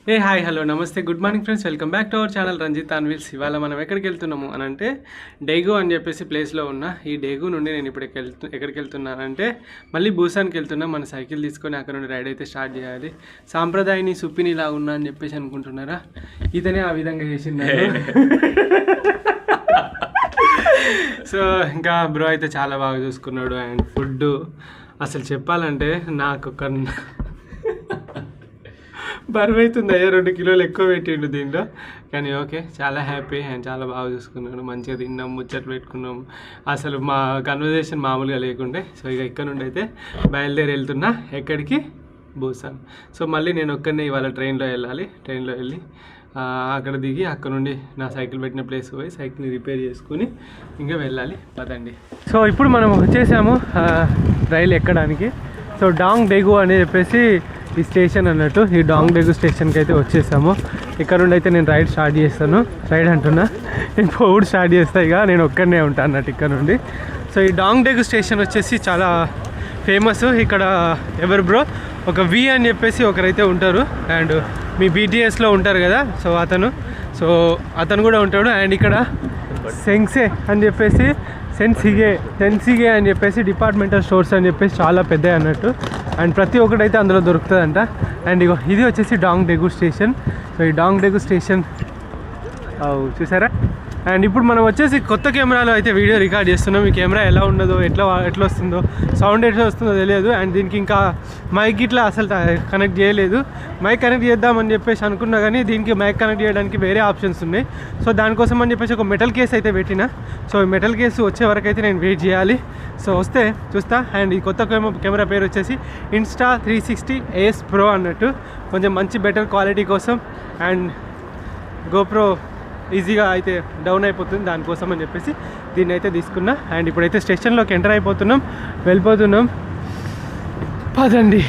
Hi hello నమస్తే good morning friends, welcome back to our channel Ranjith on wheels. ఇవాళ మనం ఎక్కడికి వెళ్తున్నాము అని అంటే డేగు అని చెప్పేసి ప్లేస్లో ఉన్న ఈ డేగు నుండి నేను ఇప్పుడు ఎక్కడికి వెళ్తున్నానంటే మళ్ళీ బూసాన్కి వెళ్తున్నా. మన సైకిల్ తీసుకొని అక్కడ నుండి రైడ్ అయితే స్టార్ట్ చేయాలి. సాంప్రదాయని సుప్పిని ఇలా ఉన్నా అని చెప్పేసి అనుకుంటున్నారా? ఇతనే ఆ విధంగా చేసింది. సో ఇంకా బ్రో అయితే చాలా బాగా చూసుకున్నాడు. అండ్ ఫుడ్ అసలు చెప్పాలంటే నాకు ఒక బరువు అవుతుంది అయ్యా, 2 కిలోలు ఎక్కువ పెట్టిండు దీంట్లో. కానీ ఓకే, చాలా హ్యాపీ అండ్ చాలా బాగా చూసుకున్నాడు. మంచిగా తిన్నాం, ముచ్చట్లు పెట్టుకున్నాం. అసలు మా కన్వర్జేషన్ మామూలుగా లేకుండే. సో ఇక ఇక్కడ నుండి అయితే బయలుదేరి వెళ్తున్నా ఎక్కడికి, బూసాన్. సో మళ్ళీ నేను ఒక్కనే ఇవాళ ట్రైన్లో వెళ్ళాలి. ట్రైన్లో వెళ్ళి అక్కడ దిగి అక్కడ నుండి నా సైకిల్ పెట్టిన ప్లేస్ పోయి సైకిల్ని రిపేర్ చేసుకుని ఇంకా వెళ్ళాలి. పదండి. సో ఇప్పుడు మనం వచ్చేసాము రైలు ఎక్కడానికి. సో డాంగ్ డేగు అని చెప్పేసి ఈ స్టేషన్ అన్నట్టు. ఈ డాంగ్ డేగు స్టేషన్కి అయితే వచ్చేసాము. ఇక్కడ నుండి అయితే నేను రైడ్ స్టార్ట్ చేస్తాను. రైడ్ అంటున్నా, నేను పోవుడు స్టార్ట్ చేస్తాను. ఇక నేను ఒక్కడనే ఉంటాను అన్నట్టు ఇక్కడ నుండి. సో ఈ డాంగ్ డేగు స్టేషన్ వచ్చేసి చాలా ఫేమస్. ఇక్కడ ఎవరు బ్రో, ఒక వి అని చెప్పేసి ఒకరైతే ఉంటారు. అండ్ మీ బీటీఎస్లో ఉంటారు కదా, సో అతను కూడా ఉంటాడు. అండ్ ఇక్కడ సెంగ్సే అని చెప్పేసి సెన్సిగే అని చెప్పేసి డిపార్ట్మెంటల్ స్టోర్స్ అని చెప్పేసి చాలా పెద్దవి అన్నట్టు. అండ్ ప్రతి ఒక్కటైతే అందులో దొరుకుతుందంట. అండ్ ఇగో ఇది వచ్చేసి డాంగ్ డేగు స్టేషన్. సో ఈ డాంగ్ డేగు స్టేషన్ చూసారా? అండ్ ఇప్పుడు మనం వచ్చేసి కొత్త కెమెరాలో అయితే వీడియో రికార్డ్ చేస్తున్నాం. ఈ కెమెరా ఎలా ఉండదో, ఎట్లా వస్తుందో, సౌండ్ ఎట్లా వస్తుందో తెలియదు. అండ్ దీనికి ఇంకా మైక్ ఇట్లా అసలు కనెక్ట్ చేయలేదు. మైక్ కనెక్ట్ చేద్దామని చెప్పేసి అనుకున్నా, కానీ దీనికి మైక్ కనెక్ట్ చేయడానికి వేరే ఆప్షన్స్ ఉన్నాయి. సో దానికోసం అని చెప్పేసి ఒక మెటల్ కేస్ అయితే పెట్టిన. సో ఈ మెటల్ కేసు వచ్చే వరకు అయితే నేను వెయిట్ చేయాలి. సో వస్తే చూస్తా. అండ్ ఈ కొత్త కెమెరా పేరు వచ్చేసి Insta360 AS Pro అన్నట్టు. కొంచెం మంచి బెటర్ క్వాలిటీ కోసం. అండ్ గోప్రో ఈజీగా అయితే డౌన్ అయిపోతుంది, దానికోసం అని చెప్పేసి దీన్ని అయితే తీసుకున్నా. అండ్ ఇప్పుడైతే స్టేషన్లోకి ఎంటర్ అయిపోతున్నాం, వెళ్ళిపోతున్నాం. పదండి.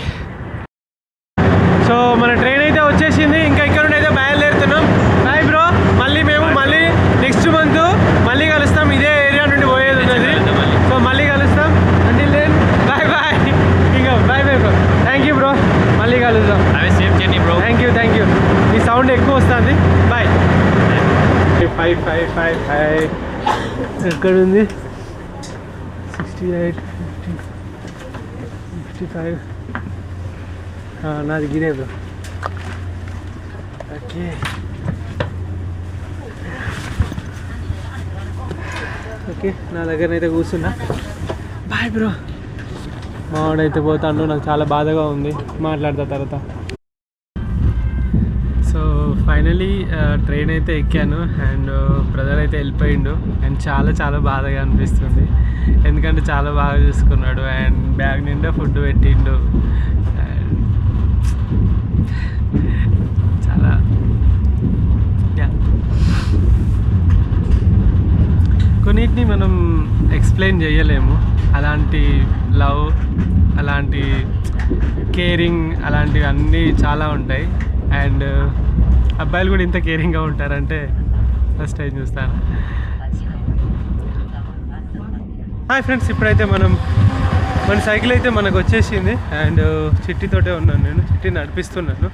సో మన ట్రైన్ అయితే వచ్చేసింది. ఇంకా ఇక్కడ నుండి అయితే బయలుదేరుతున్నాం. బాయ్ బ్రో, మళ్ళీ నెక్స్ట్ మంత్ మళ్ళీ కలుస్తాం. ఇదే ఏరియా నుండి పోయేది ఉన్నది. సో మళ్ళీ కలుస్తాం. Until then bye bye. ఇంకా bye bro, thank you bro, మళ్ళీ కలుద్దాం. Thank you. ఈ సౌండ్ ఎక్కువ వస్తుంది. బాయ్. 5 ఎక్కడ ఉంది? 68 55 నాది గిరే బ్రో. ఓకే నా దగ్గరనైతే కూర్చున్నా. Bye bro. మావాడైతే పోతాను, నాకు చాలా బాధగా ఉంది, మాట్లాడతా తర్వాత. సో ఫైనలీ ట్రైన్ అయితే ఎక్కాను. అండ్ బ్రదర్ అయితే వెళ్ళిపోయిండు. అండ్ చాలా బాధగా అనిపిస్తుంది, ఎందుకంటే చాలా బాగా చూసుకున్నాడు. అండ్ బ్యాగ్ నిండా ఫుడ్ పెట్టిండు. అండ్ చాలా కొన్నిటిని మనం ఎక్స్ప్లెయిన్ చేయలేము. అలాంటి లవ్, అలాంటి కేరింగ్, అలాంటివి అన్నీ చాలా ఉంటాయి. అండ్ అబ్బాయిలు కూడా ఇంత కేరింగ్గా ఉంటారంటే ఫస్ట్ టైం చూస్తాను. హాయ్ ఫ్రెండ్స్, ఇప్పుడైతే మన సైకిల్ అయితే మనకు వచ్చేసింది. అండ్ చిట్టితోటే ఉన్నాను, నేను చిట్టి నడిపిస్తున్నాను.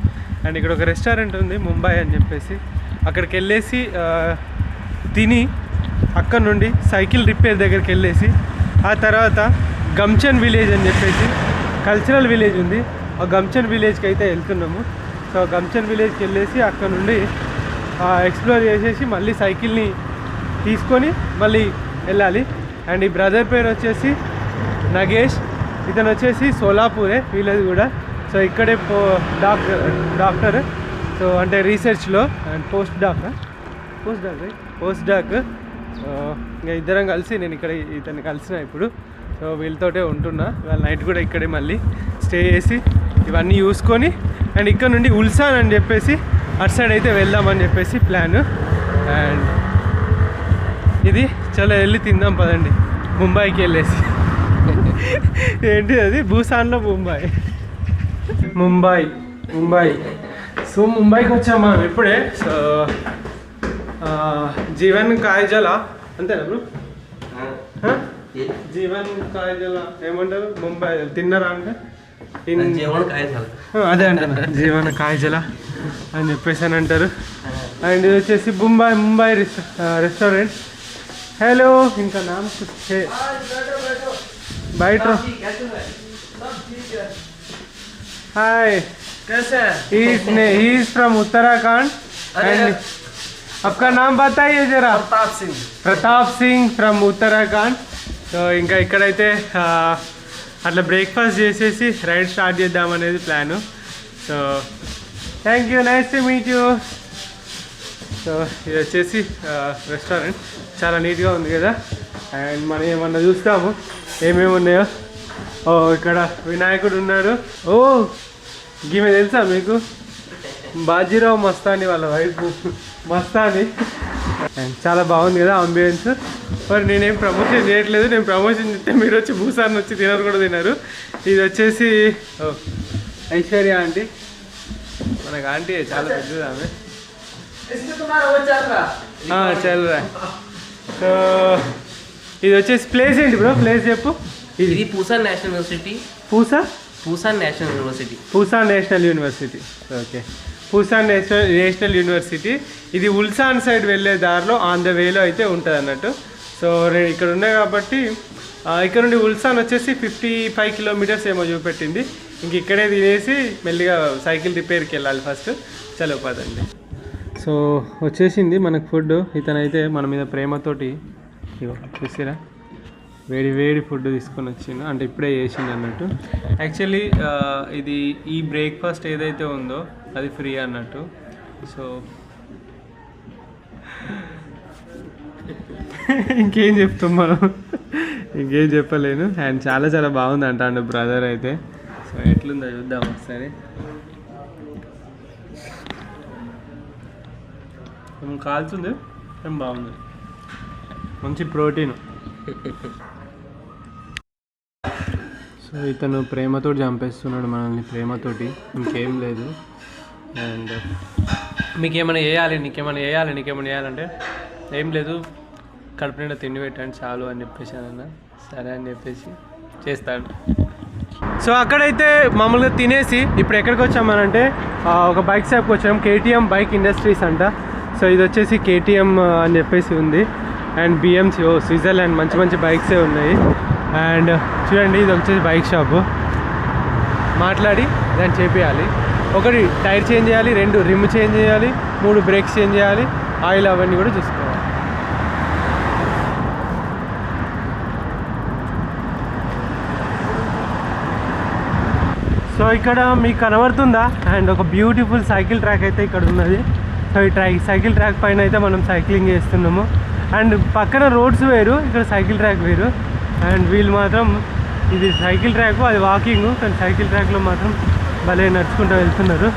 అండ్ ఇక్కడ ఒక రెస్టారెంట్ ఉంది ముంబై అని చెప్పేసి, అక్కడికి వెళ్ళేసి తిని అక్కడ నుండి సైకిల్ రిపేర్ దగ్గరికి వెళ్ళేసి ఆ తర్వాత గమ్చన్ విలేజ్ అని చెప్పేసి కల్చరల్ విలేజ్ ఉంది, ఆ గమ్చన్ విలేజ్కి అయితే వెళ్తున్నాము. సో గమ్చన్ విలేజ్కి వెళ్ళేసి అక్కడ నుండి ఎక్స్ప్లోర్ చేసేసి మళ్ళీ సైకిల్ని తీసుకొని మళ్ళీ వెళ్ళాలి. అండ్ ఈ బ్రదర్ పేరు వచ్చేసి నగేష్, ఇతను వచ్చేసి సోలాపూరే వీళ్ళది కూడా. సో ఇక్కడే డాక్టర్, సో అంటే రీసెర్చ్లో. And post doc. సో ఇంకా ఇద్దరం కలిసి నేను ఇక్కడ ఇతన్ని కలిసిన ఇప్పుడు. సో వీళ్ళతోటే ఉంటున్నా. వాళ్ళ నైట్ కూడా ఇక్కడే మళ్ళీ స్టే చేసి ఇవన్నీ చూసుకొని అండ్ ఇక్కడ నుండి ఉల్సాన్ అని చెప్పేసి అటు సైడ్ అయితే వెళ్దామని చెప్పేసి ప్లాన్. అండ్ ఇది చాలా వెళ్ళి తిందాం పదండి, ముంబైకి వెళ్ళేసి. ఏంటి అది, బూసాన్లో ముంబై. సో ముంబైకి వచ్చాం మనం ఇప్పుడే. సో జీవన్ కాయజల అంతేనా బ్రో? జీవన్ కాయజల ఏమంటారు ముంబై, తిన్నారా అంటే? అదే అంటున్నా, జీవన్ కాయజల అని చెప్పేసి అని అంటారు. అండ్ ఇది వచ్చేసి ముంబై రెస్టారెంట్. हेलो इनका नाम कुछ है बैठो. हाय कैसे हैं? He is from Uttarakhand. And आपका नाम बताइए जरा. प्रताप सिंह फ्रॉम उत्तराखंड. సో ఇంకా ఇక్కడైతే అట్లా బ్రేక్ఫాస్ట్ చేసేసి రైడ్ స్టార్ట్ చేద్దామనేది plan. So thank you, nice to meet you. So ఇది వచ్చేసి రెస్టారెంట్ చాలా నీట్గా ఉంది కదా. అండ్ మనం ఏమన్నా చూస్తాము ఏమేమి ఉన్నాయో. ఓ ఇక్కడ వినాయకుడు ఉన్నాడు. ఓ ఈమె తెలుసా మీకు? బాజీరావు మస్తాని వాళ్ళ వైపు మస్తాని. అండ్ చాలా బాగుంది కదా అంబియన్స్. మరి నేనేం ప్రమోషన్ చేయట్లేదు. నేను ప్రమోషన్ చేస్తే మీరు వచ్చి భూసాన్ని వచ్చి తినరు కూడా తినరు. ఇది వచ్చేసి ఐశ్వర్య ఆంటీ. మనకు ఆంటీ చాలా పెద్దది ఆమె. చల్రా. సో ఇది వచ్చేసి ప్లేస్ ఏంటి బ్రో? ప్లేస్ చెప్పు. ఇది Pusa national university. Pusa national university. Okay, Pusa national university. ఇది ఉల్సాన్ సైడ్ వెళ్ళే దారిలో ఆన్ ద వేలో అయితే ఉంటుంది అన్నట్టు. సో నేను ఇక్కడ ఉన్నాయి కాబట్టి ఇక్కడ నుండి ఉల్సాన్ వచ్చేసి 55 కిలోమీటర్స్ ఏమో చూపెట్టింది. ఇంక ఇక్కడే తినేసి మెల్లిగా సైకిల్ రిపేర్కి వెళ్ళాలి ఫస్ట్. చలో పదండి. సో వచ్చేసింది మనకు ఫుడ్. ఇతనైతే మన మీద ప్రేమతోటి ఇగో చూసిరా వేడి వేడి ఫుడ్ తీసుకొని వచ్చిండు. అంటే ఇప్పుడే చేసిండు అన్నట్టు. యాక్చువల్లీ ఇది ఈ బ్రేక్ఫాస్ట్ ఏదైతే ఉందో అది ఫ్రీ అన్నట్టు. సో ఇంకేం చెప్తాం మనం, ఇంకేం చెప్పలేను. అండ్ చాలా చాలా బాగుంది అంటాడు బ్రదర్ అయితే. సో ఎట్లుందో చూద్దాం ఒకసారి. కాల్చుంది ఏం బాగుంది, మంచి ప్రోటీన్. సో ఇతను ప్రేమతో చంపేస్తున్నాడు మనల్ని, ప్రేమతోటి, ఇంకేం లేదు. అండ్ మీకేమైనా వేయాలి, నీకేమైనా వేయాలంటే ఏం లేదు, కడుపు నిండా తిండి పెట్టండి చాలు అని చెప్పేసి అన్న. సరే అని చెప్పేసి చేస్తాడు. సో అక్కడైతే మామూలుగా తినేసి ఇప్పుడు ఎక్కడికి వచ్చామనంటే ఒక బైక్ షాప్కి వచ్చాము. కేటీఎం బైక్ ఇండస్ట్రీస్ అంట. సో ఇది వచ్చేసి కేటీఎం అని చెప్పేసి ఉంది. అండ్ బిఎంసి, స్విట్జర్లాండ్ మంచి మంచి బైక్సే ఉన్నాయి. అండ్ చూడండి ఇది వచ్చేసి బైక్ షాపు. మాట్లాడి దాన్ని చేపియాలి. ఒకటి టైర్ చేంజ్ చేయాలి, 2 రిమ్ చేంజ్ చేయాలి, 3 బ్రేక్స్ చేంజ్ చేయాలి, ఆయిల్ అవన్నీ కూడా చూసుకోవాలి. సో ఇక్కడ మీకు కనబడుతుందా? అండ్ ఒక బ్యూటిఫుల్ సైకిల్ ట్రాక్ అయితే ఇక్కడ ఉన్నది. సో ఈ సైకిల్ ట్రాక్ పైన అయితే మనం సైక్లింగ్ చేస్తున్నాము. అండ్ పక్కన రోడ్స్ వేరు, ఇక్కడ సైకిల్ ట్రాక్ వేరు. అండ్ వీళ్ళు మాత్రం ఇది సైకిల్ ట్రాక్, అది వాకింగ్, కానీ సైకిల్ ట్రాక్లో మాత్రం భలే నడుచుకుంటూ వెళ్తున్నారు.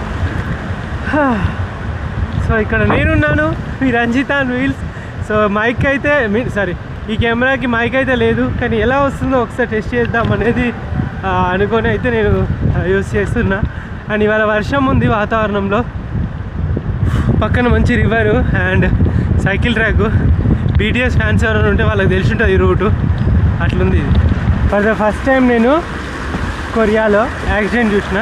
సో ఇక్కడ నేనున్నాను, ఈ Ranjith on wheels. So mike అయితే ఈ కెమెరాకి మైక్ అయితే లేదు, కానీ ఎలా వస్తుందో ఒకసారి టెస్ట్ చేద్దాం అనేది అనుకొని అయితే నేను యూస్ చేస్తున్నా. అండ్ ఇవాళ వర్షం ఉంది వాతావరణంలో, పక్కన మంచి river and cycle track. BTS fans ఎవరైనా ఉంటే వాళ్ళకి తెలిసి ఉంటుంది ఈ రూటు, అట్లుంది ఇది. ఫర్ ద ఫస్ట్ టైం నేను కొరియాలో యాక్సిడెంట్ చూసిన.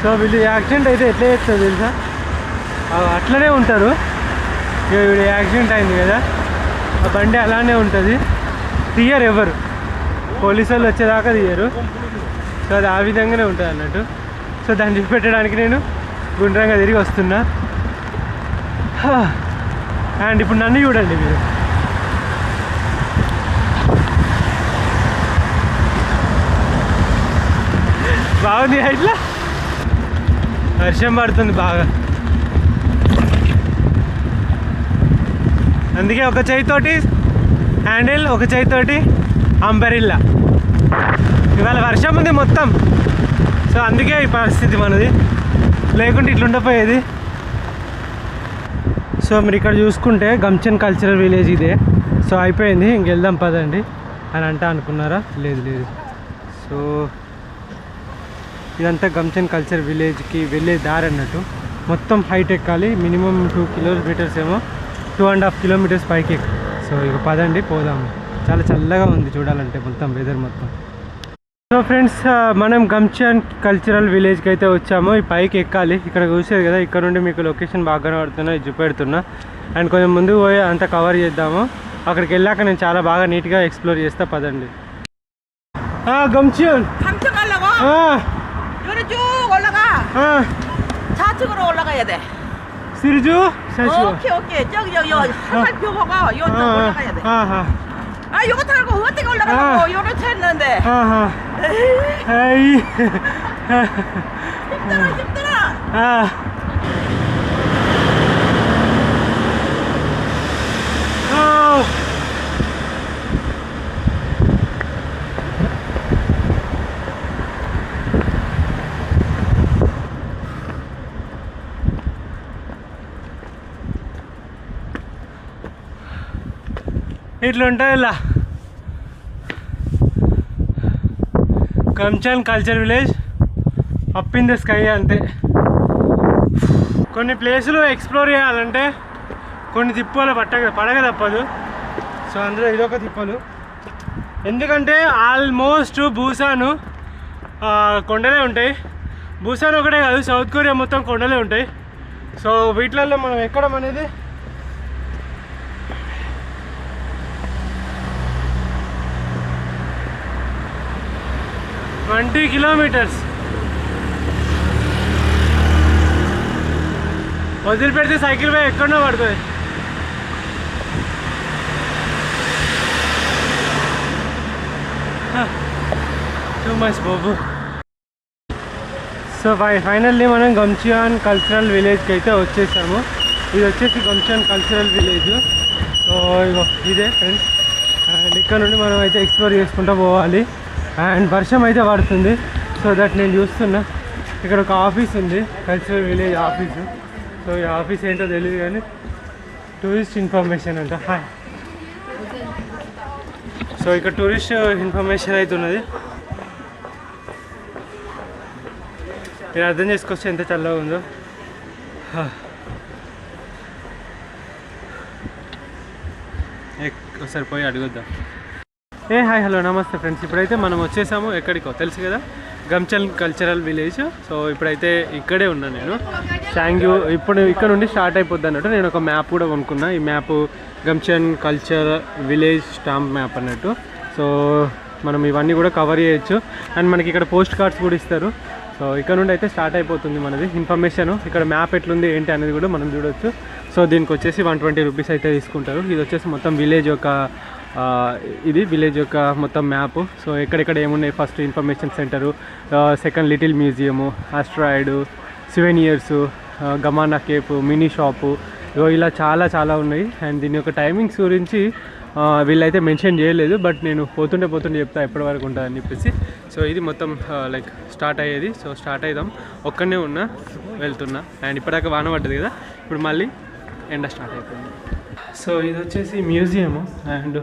సో వీళ్ళు యాక్సిడెంట్ అయితే ఎట్లా చేస్తారు తెలుసా? అట్లనే ఉంటారు. వీడు యాక్సిడెంట్ అయింది కదా, ఆ బండి అలానే ఉంటుంది, తీయరు ఎవరు, పోలీసు వాళ్ళు వచ్చేదాకా తీయరు. సో అది ఆ విధంగానే ఉంటుంది అన్నట్టు. సో దాన్ని చూపెట్టడానికి నేను గుండ్రంగా తిరిగి వస్తున్నా. అండ్ ఇప్పుడు నన్ను చూడండి మీరు, బాగుంది ఇట్లా. వర్షం పడుతుంది బాగా, అందుకే ఒక చేయితోటి హ్యాండిల్, ఒక చేయితోటి అంబరిల్లా. ఇవాళ వర్షం ఉంది మొత్తం. సో అందుకే ఈ పరిస్థితి మనది, లేకుంటే ఇట్లుండిపోయేది. సో మీరు ఇక్కడ చూసుకుంటే గమ్చన్ కల్చరల్ విలేజ్ ఇదే. సో అయిపోయింది, ఇంకెళ్దాం పదండి అని అనుకున్నారా? లేదు. సో ఇదంతా గమ్చన్ కల్చర్ విలేజ్కి వెళ్ళే దారి అన్నట్టు. మొత్తం హైట్ ఎక్కాలి, మినిమం 2 కిలోమీటర్స్ ఏమో, 2.5 కిలోమీటర్స్ పైకి. సో ఇక పదండి పోదాము. చాలా చల్లగా ఉంది చూడాలంటే మొత్తం వెదర్ మొత్తం. సో ఫ్రెండ్స్ మనం గమ్చాన్ కల్చరల్ విలేజ్కి అయితే వచ్చాము. ఈ పైకి ఎక్కాలి. ఇక్కడ చూసేది కదా, ఇక్కడ నుండి మీకు లొకేషన్ బాగా కనబడుతున్నా, ఇది చూపెడుతున్నా. అండ్ కొంచెం ముందుకు పోయి అంతా కవర్ చేద్దాము. అక్కడికి వెళ్ళాక నేను చాలా బాగా నీట్గా ఎక్స్ప్లోర్ చేస్తా, పదండి. గమ్చాన్ సిరిజు 오케이. 저기 화살표 요쪽 올라가야 돼. 요거 타고 어떻게 올라가고 요런 차 있는데. 에이. 힘들어. ఇట్లా ఉంటుంది ఇలా Gamcheon culture village, up in the sky అంతే. కొన్ని ప్లేసులు ఎక్స్ప్లోర్ చేయాలంటే కొన్ని తిప్పలు పడగ తప్పదు. సో అందులో ఇదొక తిప్పలు. ఎందుకంటే ఆల్మోస్ట్ బూసాను కొండలే ఉంటాయి. బూసాన్ ఒకటే కాదు, సౌత్ కొరియా మొత్తం కొండలే ఉంటాయి. సో వీటిలలో మనం ఎక్కడం అనేది 20 కిలోమీటర్స్ వదిలిపెడితే సైకిల్ పై ఎక్కడో పడుతుంది. టూ మచ్ బాబు. సో ఫైనల్లీ మనం గమ్చాన్ కల్చరల్ విలేజ్కి అయితే వచ్చేసాము. ఇది వచ్చేసి గమ్చాన్ కల్చరల్ విలేజ్. సో ఇగో ఇదే ఫ్రెండ్స్. అండ్ ఇక్కడ నుండి మనం అయితే ఎక్స్ప్లోర్ చేసుకుంటూ పోవాలి. అండ్ వర్షం అయితే పడుతుంది. సో దట్ నేను చూస్తున్నా ఇక్కడ ఒక ఆఫీస్ ఉంది, కల్చరల్ విలేజ్ ఆఫీసు. సో ఈ ఆఫీస్ ఏంటో తెలియదు కానీ టూరిస్ట్ ఇన్ఫర్మేషన్ అంట. హాయ్. సో ఇక్కడ టూరిస్ట్ ఇన్ఫర్మేషన్ అయితే ఉన్నది. మీరు అర్థం చేసుకోవచ్చు ఎంత చల్లగా ఉందో. ఒకసారి పోయి అడుగుద్దాం. హాయ్ హలో నమస్తే ఫ్రెండ్స్. ఇప్పుడైతే మనం వచ్చేసాము ఎక్కడికో తెలుసు కదా, గమ్చాన్ కల్చరల్ విలేజ్. సో ఇప్పుడైతే ఇక్కడే ఉన్నాను నేను. షాంగ్యూ ఇప్పుడు ఇక్కడ నుండి స్టార్ట్ అయిపోద్ది అన్నట్టు. నేను ఒక మ్యాప్ కూడా కొనుక్కున్నా. ఈ map Gamcheon culture village stamp map అన్నట్టు. సో మనం ఇవన్నీ కూడా కవర్ చేయొచ్చు. అండ్ మనకి ఇక్కడ పోస్ట్ కార్డ్స్ కూడా ఇస్తారు. సో ఇక్కడ నుండి అయితే స్టార్ట్ అయిపోతుంది మనది ఇన్ఫర్మేషన్. ఇక్కడ మ్యాప్ ఎట్లుంది ఏంటి అనేది కూడా మనం చూడవచ్చు. సో దీనికి వచ్చేసి 120 రూపీస్ అయితే తీసుకుంటారు. ఇది వచ్చేసి మొత్తం విలేజ్ యొక్క ఇది విలేజ్ యొక్క మొత్తం మ్యాప్. సో ఎక్కడెక్కడ ఏమున్నాయి, first information centre, second little museum, asteroid, souvenirs, గమానా కేప్, మినీ షాపు, ఇలా చాలా ఉన్నాయి. అండ్ దీని యొక్క టైమింగ్స్ గురించి వీళ్ళైతే మెన్షన్ చేయలేదు, బట్ నేను పోతుంటే చెప్తా ఎప్పటి వరకు ఉంటుందని చెప్పేసి. సో ఇది మొత్తం లైక్ స్టార్ట్ అయ్యేది. సో స్టార్ట్ అయిదాం. ఒక్కనే ఉన్నా వెళ్తున్నా. అండ్ ఇప్పటిదాకా వాన పడ్డది కదా, ఇప్పుడు మళ్ళీ ఎండ స్టార్ట్ అయిపోయింది. సో ఇది వచ్చేసి మ్యూజియము. అండ్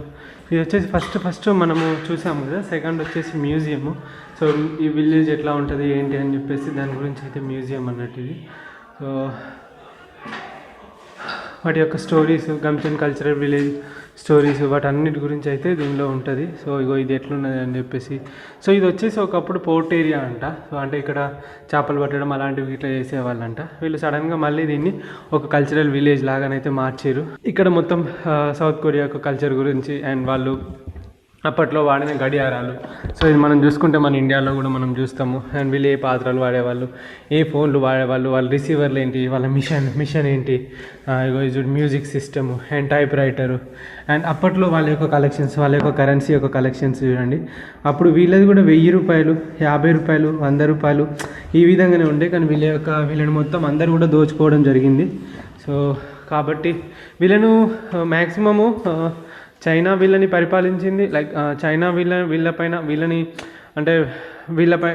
ఇది వచ్చేసి ఫస్ట్ మనము చూసాము కదా, సెకండ్ వచ్చేసి మ్యూజియము. సో ఈ విలేజ్ ఎట్లా ఉంటుంది ఏంటి అని చెప్పేసి దాని గురించి అయితే మ్యూజియం అన్నట్టు ఇది. సో వాటి యొక్క స్టోరీస్, గమ్చాన్ కల్చరల్ విలేజ్ స్టోరీస్, వాటన్నిటి గురించి అయితే దీనిలో ఉంటుంది. సో ఇగో ఇది ఎట్లున్నది అని చెప్పేసి. సో ఇది వచ్చేసి ఒకప్పుడు పోర్ట్ ఏరియా అంట. సో అంటే ఇక్కడ చేపలు పట్టడం అలాంటివి ఇట్లా చేసేవాళ్ళంట. వీళ్ళు సడన్గా మళ్ళీ దీన్ని ఒక కల్చరల్ విలేజ్ లాగానైతే మార్చారు. ఇక్కడ మొత్తం సౌత్ కొరియా యొక్క కల్చర్ గురించి అండ్ వాళ్ళు అప్పట్లో వాడిన గడియారాలు. సో ఇది మనం చూసుకుంటే మన ఇండియాలో కూడా మనం చూస్తాము. అండ్ వీళ్ళు ఏ పాత్రలు వాడేవాళ్ళు, ఏ ఫోన్లు వాడేవాళ్ళు, వాళ్ళ రిసీవర్లు ఏంటి, వాళ్ళ మిషన్ ఏంటి, music system and type writer. And అప్పట్లో వాళ్ళ యొక్క కలెక్షన్స్, వాళ్ళ యొక్క కరెన్సీ యొక్క కలెక్షన్స్ చూడండి. అప్పుడు వీళ్ళది కూడా 1000 రూపాయలు, 50 రూపాయలు, 100 రూపాయలు ఈ విధంగానే ఉండే. కానీ వీళ్ళని మొత్తం అందరూ కూడా దోచుకోవడం జరిగింది. సో కాబట్టి వీళ్ళను మ్యాక్సిమము చైనా వీళ్ళని పరిపాలించింది. లైక్ చైనా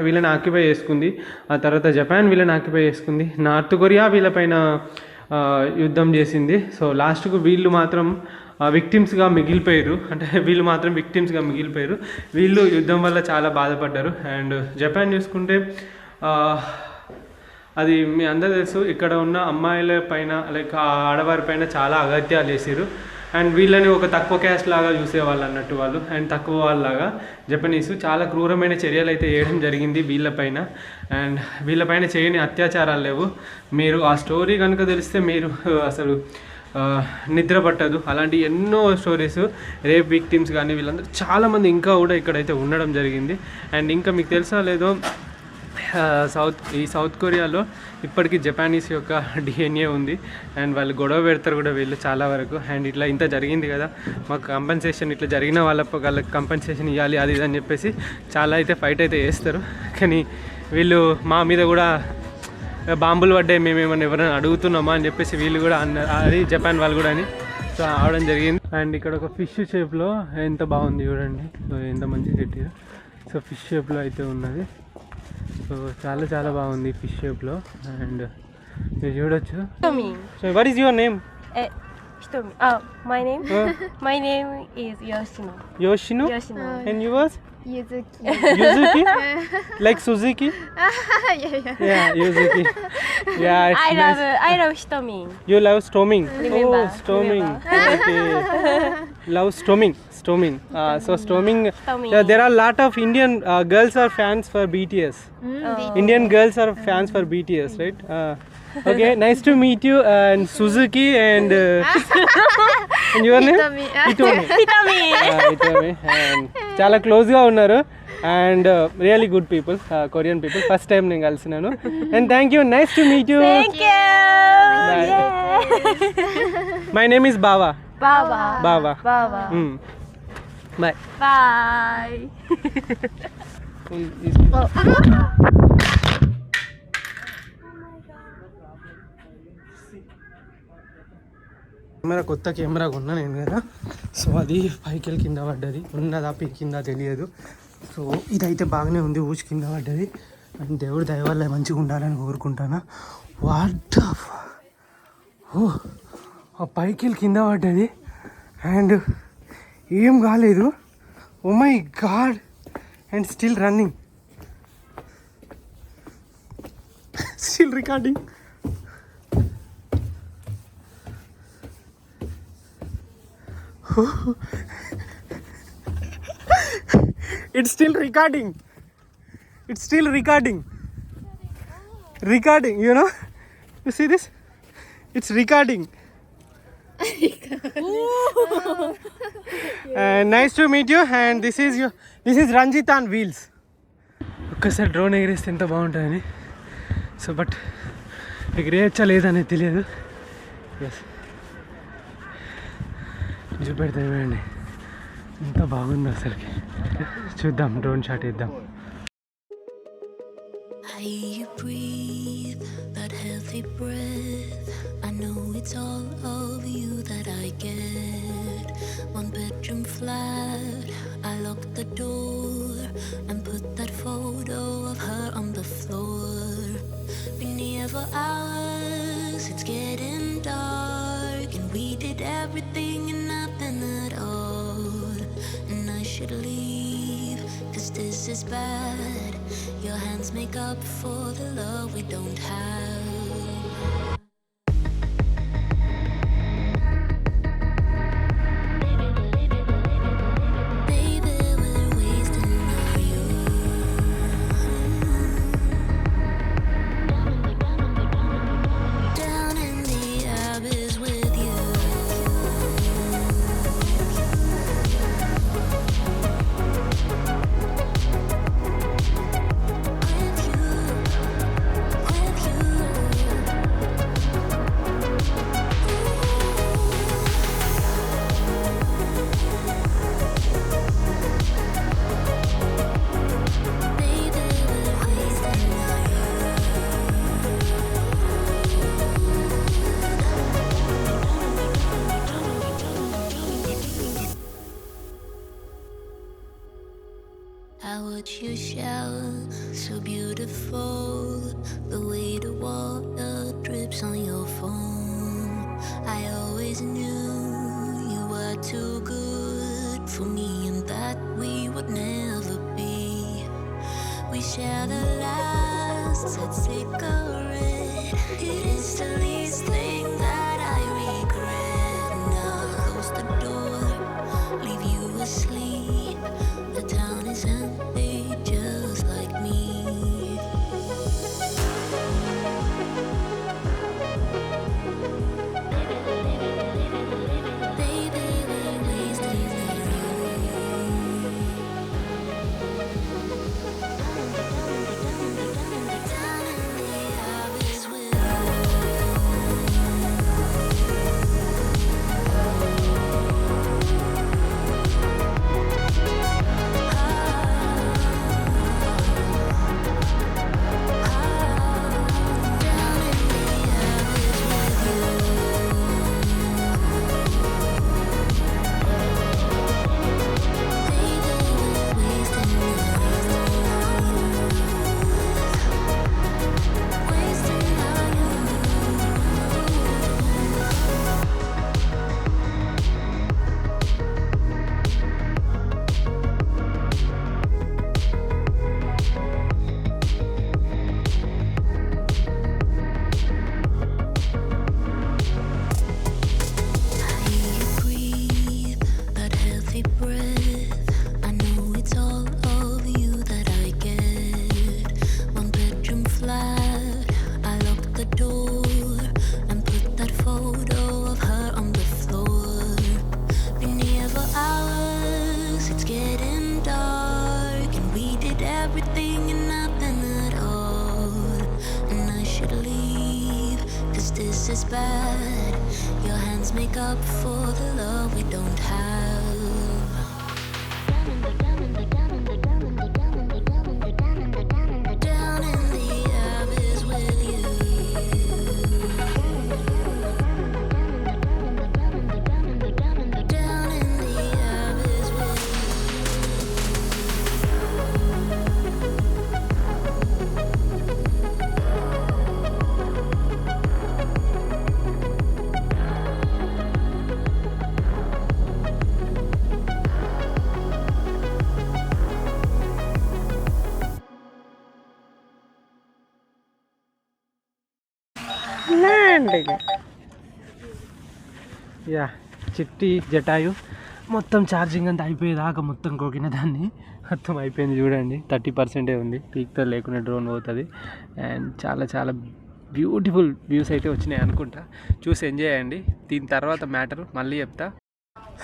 వీళ్ళని ఆక్యుపై చేసుకుంది. ఆ తర్వాత జపాన్ వీళ్ళని ఆక్యుపై చేసుకుంది. నార్త్ కొరియా వీళ్ళపైన యుద్ధం చేసింది. సో లాస్ట్కు వీళ్ళు మాత్రం విక్టిమ్స్గా మిగిలిపోయారు. వీళ్ళు యుద్ధం వల్ల చాలా బాధపడ్డారు. అండ్ జపాన్ చూసుకుంటే అది మీ అందరూ తెలుసు, ఇక్కడ ఉన్న అమ్మాయిల పైన లైక్ ఆడవారి పైన చాలా అగత్యాలు చేసారు. అండ్ వీళ్ళని ఒక తక్కువ క్యాస్ట్ లాగా చూసేవాళ్ళు అన్నట్టు వాళ్ళు, అండ్ తక్కువ వాళ్ళలాగా జపనీస్ చాలా క్రూరమైన చర్యలు అయితే చేయడం జరిగింది వీళ్ళపైన. అండ్ వీళ్ళపైన చేయని అత్యాచారాలు లేవు. మీరు ఆ స్టోరీ కనుక తెలిస్తే మీరు అసలు నిద్ర పట్టదు. అలాంటి ఎన్నో స్టోరీస్, రేప్ విక్టిమ్స్ కానీ వీళ్ళందరూ చాలామంది ఇంకా కూడా ఇక్కడైతే ఉండడం జరిగింది. అండ్ ఇంకా మీకు తెలుసా లేదో సౌత్ కొరియాలో ఇప్పటికీ జపానీస్ యొక్క డిఎన్ఏ ఉంది. అండ్ వాళ్ళు గొడవ పెడతారు కూడా వీళ్ళు చాలా వరకు. అండ్ ఇట్లా ఇంత జరిగింది కదా, మాకు కంపెన్సేషన్, ఇట్లా జరిగిన వాళ్ళకి కంపెన్సేషన్ ఇవ్వాలి అది ఇది అని చెప్పేసి చాలా అయితే ఫైట్ అయితే చేస్తారు. కానీ వీళ్ళు మా మీద కూడా బాంబులు పడ్డాయి, మేమేమన్నా ఎవరైనా అడుగుతున్నామా అని చెప్పేసి వీళ్ళు కూడా అన్నారు, అది జపాన్ వాళ్ళు కూడా అని. సో అవడం జరిగింది. అండ్ ఇక్కడ ఒక ఫిష్ షేప్లో ఎంత బాగుంది చూడండి, సో ఎంత మంచిగా పెట్టారు. సో ఫిష్ షేప్లో అయితే ఉన్నది. సో చాలా చాలా బాగుంది ఫిష్ షేప్లో. అండ్ మీరు చూడొచ్చు. So what is your name? Hitomi. My name? My name is Yoshino. Yoshino? Yoshino. And yours? Yuzuki. Yuzuki? Like Suzuki? Yeah, Yuzuki. Yeah, it's nice. I love Hitomi. You love storming? Remember, Oh, storming. Okay. Love storming. So storming. There are a lot of Indian girls are fans for BTS. Indian girls are fans for BTS, right? Okay, nice to meet you. And Suzuki and your name? Hitomi. Hitomi. And చాలా క్లోజ్గా ఉన్నారు. And really good people, Korean people. First time నేను కలిసినాను. And thank you, nice to meet you. Thank you. My name is Bava. Baba. Bava. Baba. Bye. Bye. Camera కొత్త camera కొన్నా నేను కదా. So అది పైకి కింద పడ్డది, ఉన్నదా కింద తెలియదు. సో ఇదైతే బాగానే ఉంది, ఊచి కింద పడ్డది. అండ్ దేవుడు దయ వల్ల మంచిగా ఉండాలని కోరుకుంటాను. వాట్ ఆ పైకి కింద పడ్డది అండ్ ఏం కాలేదు. Oh my god. And still running, still recording. It's still recording. Recording, you know? You see this? It's recording. Nice to meet you. And this is Ranjit on wheels. ఒక్కసారి drone ఎగిరేస్తే ఎంత బాగుంటుందని. So but ఎగిరేయచ్చా లేదనేది తెలియదు. Yes, చూపెడతామండి ఎంత బాగుందో అసలుకి. చూద్దాం, drone shot ఇద్దాం. I hear you breathe that healthy breath. I know it's all of you that I get. One bedroom flat, I lock the door and put that photo of her on the floor. Been here for hours, it's getting dark, and we did everything and nothing at all. And I should leave, 'cause this is bad. Your hands make up for the love we don't have. Baby, we're wasting our youth. Down in the abyss with you. I watch you shower, so beautiful. The way the water drips on your phone. I always knew you were too good for me, and that we would never be. We share the last sad cigarette. It is the least thing that I regret. Now close the this is bad. Your hands make up for the love we don't have. Down in the abyss with you. Down in the abyss with you. Yeah చిట్టి జటాయు మొత్తం charging అంతా అయిపోయేదాకా మొత్తం కోకిన దాన్ని మొత్తం అయిపోయింది చూడండి 30% ఉంది పీక్తో లేకుండా డ్రోన్ పోతుంది అండ్ చాలా చాలా బ్యూటిఫుల్ వ్యూస్ అయితే వచ్చినాయి అనుకుంటా చూసి ఎంజాయ్ చేయండి దీని తర్వాత మ్యాటర్ మళ్ళీ చెప్తా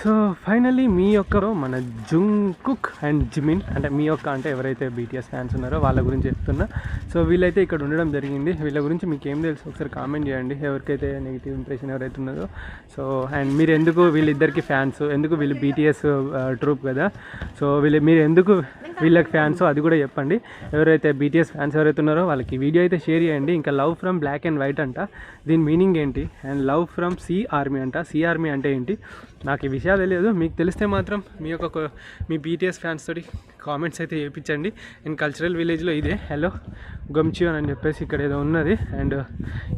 సో ఫైనల్లీ మీ ఒక్కరు మన జుంకుక్ అండ్ జిమిన్ అంటే మీ యొక్క అంటే ఎవరైతే బీటీఎస్ ఫ్యాన్స్ ఉన్నారో వాళ్ళ గురించి చెప్తున్నా సో వీళ్ళైతే ఇక్కడ ఉండడం జరిగింది వీళ్ళ గురించి మీకు ఏం తెలుసు ఒకసారి కామెంట్ చేయండి ఎవరికైతే నెగిటివ్ ఇంప్రెషన్ ఎవరైతే ఉన్నదో సో అండ్ మీరు ఎందుకు వీళ్ళిద్దరికి ఫ్యాన్స్ ఎందుకు వీళ్ళు బీటీఎస్ ట్రూప్ కదా సో మీరు ఎందుకు వీళ్ళకి ఫ్యాన్స్ అది కూడా చెప్పండి ఎవరైతే బీటీఎస్ ఫ్యాన్స్ ఎవరైతే ఉన్నారో వాళ్ళకి వీడియో అయితే షేర్ చేయండి ఇంకా love from black and white అంట దీని మీనింగ్ ఏంటి and love from C army అంట సి ఆర్మీ అంటే ఏంటి నాకు ఈ విషయాలు తెలియదు మీకు తెలిస్తే మాత్రం మీ బీటీఎస్ ఫ్యాన్స్ తోటి కామెంట్స్ అయితే చేయించండి అండ్ కల్చరల్ విలేజ్లో ఇదే హలో గమ్చియోన్ అని చెప్పేసి ఇక్కడ ఏదో ఉన్నది అండ్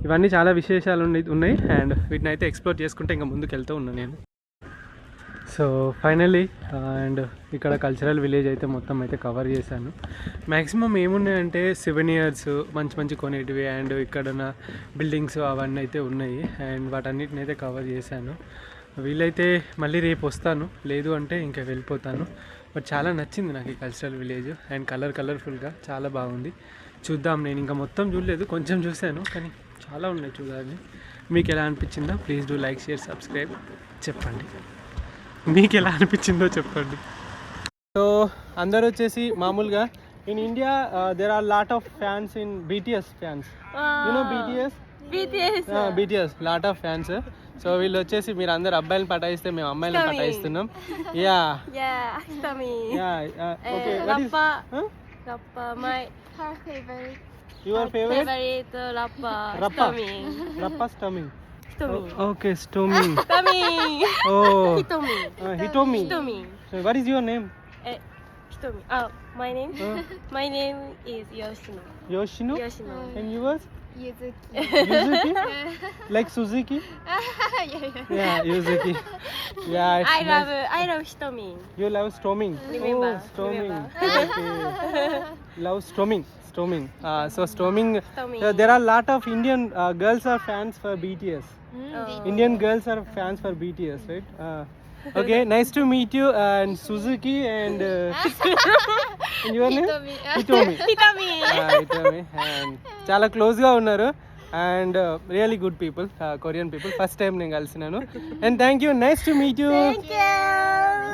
ఇవన్నీ చాలా విశేషాలు ఉన్నాయి అండ్ వీటిని అయితే ఎక్స్ప్లోర్ చేసుకుంటే ఇంకా ముందుకు వెళ్తూ ఉన్నాను నేను సో ఫైనల్లీ అండ్ ఇక్కడ కల్చరల్ విలేజ్ అయితే మొత్తం అయితే కవర్ చేశాను మ్యాక్సిమం ఏమున్నాయంటే సివెనియర్స్ మంచి మంచి కొనేటివి అండ్ ఇక్కడ ఉన్న బిల్డింగ్స్ అవన్నీ అయితే ఉన్నాయి అండ్ వాటన్నిటిని అయితే కవర్ చేశాను వీలైతే మళ్ళీ రేపు వస్తాను లేదు అంటే ఇంకా వెళ్ళిపోతాను బట్ చాలా నచ్చింది నాకు ఈ కల్చరల్ విలేజ్ అండ్ కలర్ఫుల్గా చాలా బాగుంది చూద్దాం నేను ఇంకా మొత్తం చూడలేదు కొంచెం చూశాను కానీ చాలా ఉన్నాయి చూడాలి మీకు ఎలా అనిపించిందో please do like share subscribe చెప్పండి మీకు ఎలా అనిపించిందో చెప్పండి సో అందరూ వచ్చేసి మామూలుగా in India there are lot of fans in BTS fans you know BTS lot of fans so వీళ్ళు వచ్చేసి మీరు అందరు అబ్బాయిలను పటాయిస్తే మేము అమ్మాయిలను పటాయిస్తున్నాం yeah okay Rapper, my her favorite. Your favourite Rapper, స్టమింగ్ Hitomi. ఓకే స్టమింగ్ Hitomi. Oh Hitomi. Hitomi Hitomi. What is your name Hitomi. My name? My name is Yoshino. యోషిను Yoshino. And yours Yuzuki. Yuzuki? Like Suzuki? Yeah, Yuzuki. Yeah, it's I love Hitomi. You love storming? Remember, Oh, storming. remember. Okay. Love storming. So storming. Storming. There are a lot of Indian girls are fans for BTS. Indian girls are fans for BTS, right? Okay, nice to meet you and Suzuki and your name? Hitomi. Hitomi. Hitomi. And చాలా క్లోజ్గా ఉన్నారు and really good people Korean people first time నేను కలిసినాను and thank you nice to meet you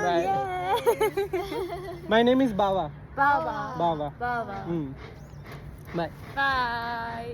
bye my name is Bava Baba. Bava Baba. Bye Bye.